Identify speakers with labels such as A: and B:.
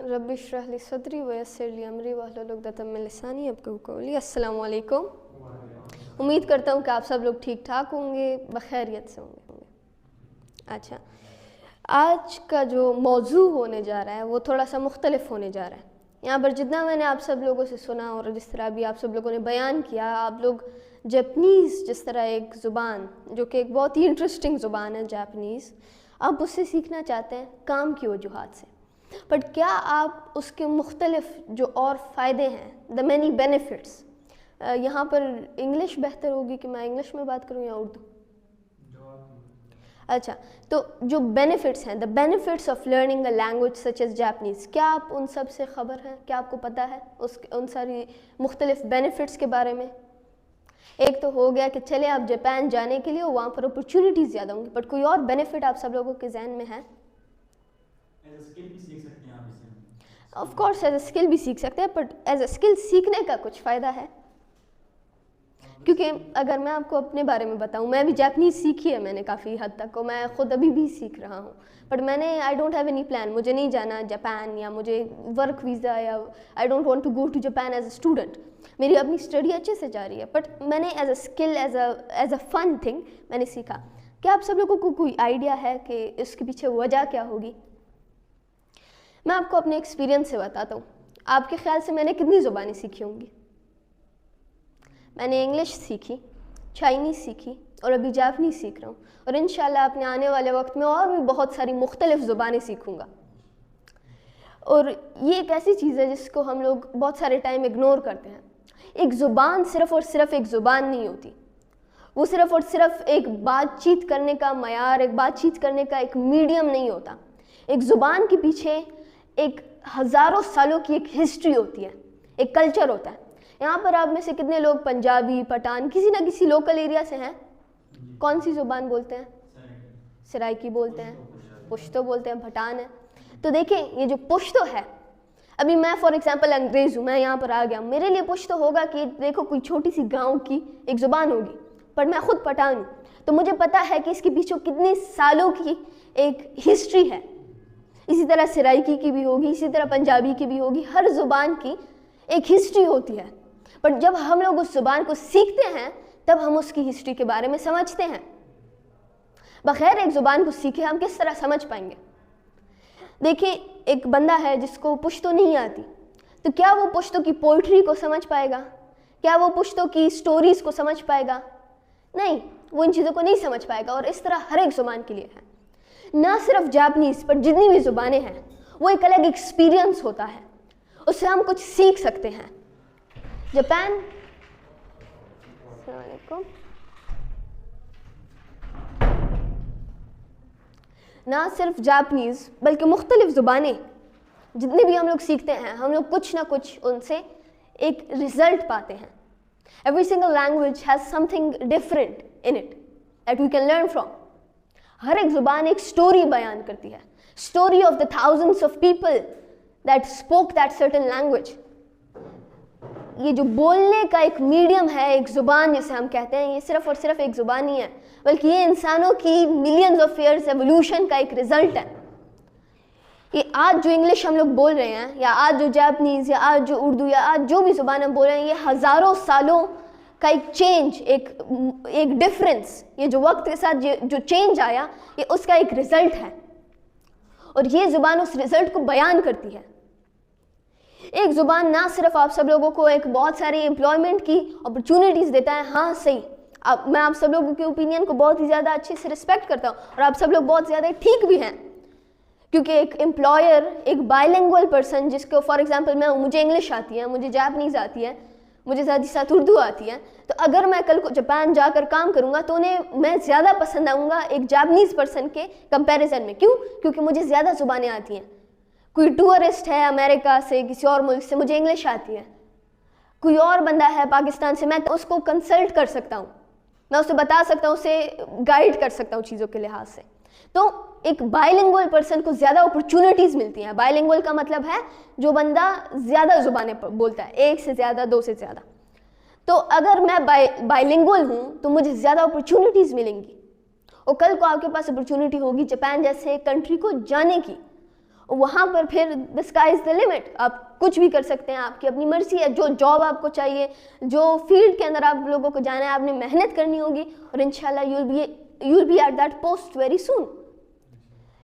A: Rabbi इश्रह ली सदरी वयस्सिर ली अमरी वहलुल उक़दतम मिन लिसानी यफ़क़हू क़ौली। अस्सलामु अलैकुम। उम्मीद करता हूँ कि आप सब लोग ठीक ठाक होंगे, बखैरियत से होंगे। अच्छा, आज का जो मौजू होने जा रहा है वो थोड़ा सा मुख्तलिफ होने जा रहा है। यहाँ पर जितना मैंने आप सब लोगों से सुना और जिस तरह भी आप सब लोगों ने बयान किया, आप लोग जापानीज़ जिस तरह एक ज़ुबान जो कि एक बहुत ही इंटरेस्टिंग ज़ुबान है जापानीज़, आप उससे सीखना चाहते हैं काम की वजूहात से, बट क्या आप उसके मुख्तलिफ जो और फ़ायदे हैं, द मैनी बेनिफिट्स, यहाँ पर इंग्लिश बेहतर होगी कि मैं इंग्लिश में बात करूँ या उर्दू? अच्छा, तो जो बेनिफिट्स हैं, the benefits of learning a language such as Japanese, क्या आप उन सब से ख़बर हैं? क्या आपको पता है उन सारी मुख्तलिफ बेनिफिट्स के बारे में? एक तो हो गया कि चले आप जापान जाने के लिए वहाँ पर अपॉर्चुनिटीज़ ज़्यादा होंगी, बट कोई और बेनिफिट आप सब लोगों के जहन में है? Of course as a skill भी सीख सकते हैं, बट एज अ स्किल सीखने का कुछ फ़ायदा है? क्योंकि अगर मैं आपको अपने बारे में बताऊं, मैं भी जापानीज़ सीखी है मैंने काफ़ी हद तक, और मैं ख़ुद अभी भी सीख रहा हूँ, बट मैंने I don't have any plan, मुझे नहीं जाना जापान या मुझे वर्क वीज़ा या I don't want to go to Japan as a student. मेरी अपनी स्टडी अच्छे से जा रही है, बट मैंने as a skill as a fun thing मैंने सीखा। क्या आप सब लोगों को कोई आइडिया है कि इसके पीछे वजह क्या होगी? मैं आपको अपने एक्सपीरियंस से बताता हूँ। आपके ख्याल से मैंने कितनी ज़ुबानें सीखी होंगी? मैंने इंग्लिश सीखी, चाइनीज़ सीखी और अभी जापानीज़ सीख रहा हूँ, और इंशाल्लाह अपने आने वाले वक्त में और भी बहुत सारी मुख्तलिफ़ ज़ुबानें सीखूँगा। और ये एक ऐसी चीज़ है जिसको हम लोग बहुत सारे टाइम इग्नोर करते हैं। एक ज़ुबान सिर्फ़ और सिर्फ एक ज़ुबान नहीं होती, वो सिर्फ़ और सिर्फ एक बातचीत करने का मयार, एक बातचीत करने का एक मीडियम नहीं होता। एक ज़ुबान के पीछे एक हज़ारों सालों की एक हिस्ट्री होती है, एक कल्चर होता है। यहाँ पर आप में से कितने लोग पंजाबी, पठान, किसी ना किसी लोकल एरिया से हैं? कौन सी ज़ुबान बोलते हैं? सराइकी बोलते हैं, पुश्तो बोलते हैं, पठान है। तो देखें, ये जो पुश्तो है, अभी मैं फॉर एग्जांपल अंग्रेज़ हूँ, मैं यहाँ पर आ गया, मेरे लिए पुश्तो होगा कि देखो कोई छोटी सी गाँव की एक ज़ुबान होगी, पर मैं ख़ुद पठान हूँ, तो मुझे पता है कि इसके पीछे कितने सालों की एक हिस्ट्री है। इसी तरह सराइकी की भी होगी, इसी तरह पंजाबी की भी होगी, हर ज़ुबान की एक हिस्ट्री होती है। बट जब हम लोग उस ज़ुबान को सीखते हैं तब हम उसकी हिस्ट्री के बारे में समझते हैं। बग़ैर एक ज़ुबान को सीखे हम किस तरह समझ पाएंगे? देखिए, एक बंदा है जिसको पुश्तो नहीं आती, तो क्या वो पुश्तो की पोइट्री को समझ पाएगा? क्या वो पुश्तो की स्टोरीज़ को समझ पाएगा? नहीं, वो इन चीज़ों को नहीं समझ पाएगा। और इस तरह हर एक ज़ुबान के लिए है, ना सिर्फ जापानीज़ पर जितनी भी ज़ुबानें हैं, वो एक अलग एक्सपीरियंस होता है, उससे हम कुछ सीख सकते हैं। जापान, अस्सलाम वालेकुम, ना सिर्फ जापानीज़ बल्कि मुख्तलिफ़ ज़ुबानें जितनी भी हम लोग सीखते हैं, हम लोग कुछ ना कुछ उनसे एक रिज़ल्ट पाते हैं। Every single language has something different in it that we can learn from. हर एक ज़ुबान एक स्टोरी बयान करती है, story of the thousands of people that spoke that certain language. ये जो बोलने का एक मीडियम है, एक ज़ुबान जिसे हम कहते हैं, ये सिर्फ़ और सिर्फ एक ज़ुबान नहीं है, बल्कि ये इंसानों की मिलियंस ऑफ ईयर्स एवोल्यूशन का एक रिज़ल्ट है। ये आज जो इंग्लिश हम लोग बोल रहे हैं, या आज जो जापानीज़, या आज जो उर्दू, या आज जो भी ज़ुबान हम बोल रहे हैं, ये हज़ारों सालों का एक चेंज, एक डिफरेंस, ये जो वक्त के साथ जो चेंज आया, ये उसका एक रिज़ल्ट है, और ये ज़ुबान उस रिज़ल्ट को बयान करती है। एक ज़ुबान ना सिर्फ आप सब लोगों को एक बहुत सारी एम्प्लॉयमेंट की अपॉर्चुनिटीज़ देता है, हाँ सही, मैं आप सब लोगों के ओपिनियन को बहुत ही ज़्यादा अच्छे से रिस्पेक्ट करता हूँ, और आप सब लोग बहुत ज़्यादा ठीक भी हैं, क्योंकि एक एम्प्लॉयर, एक बाइलिंगुअल पर्सन जिसको फॉर एग्जांपल मैं हूँ, मुझे इंग्लिश आती है, मुझे जापानीज़ आती है, मुझे साथ ही साथ उर्दू आती है, तो अगर मैं कल को जापान जाकर काम करूँगा तो उन्हें मैं ज़्यादा पसंद आऊँगा एक जापानीज़ पर्सन के कंपैरिजन में। क्यों? क्योंकि मुझे ज़्यादा ज़ुबानें आती हैं। कोई टूरिस्ट है अमेरिका से, किसी और मुल्क से, मुझे इंग्लिश आती है। कोई और बंदा है पाकिस्तान से, मैं उसको कंसल्ट कर सकता हूँ, मैं उसे बता सकता हूँ, उसे गाइड कर सकता हूँ चीज़ों के लिहाज से। तो एक बाइलिंगुअल पर्सन को ज़्यादा अपॉर्चुनिटीज़ मिलती हैं। बाइलिंगुअल का मतलब है जो बंदा ज़्यादा ज़ुबानें बोलता है, एक से ज़्यादा, दो से ज़्यादा। तो अगर मैं बाइलिंगुअल हूँ तो मुझे ज़्यादा अपॉर्चुनिटीज़ मिलेंगी, और कल को आपके पास अपॉर्चुनिटी होगी जापान जैसे कंट्री को जाने की, وہاں پر پھر the sky is the limit, آپ کچھ بھی کر سکتے ہیں, آپ کی اپنی مرضی ہے, جو جاب آپ کو چاہیے, جو فیلڈ کے اندر آپ لوگوں کو جانا ہے, آپ نے محنت کرنی ہوگی, اور انشاءاللہ you'll be at that post very soon.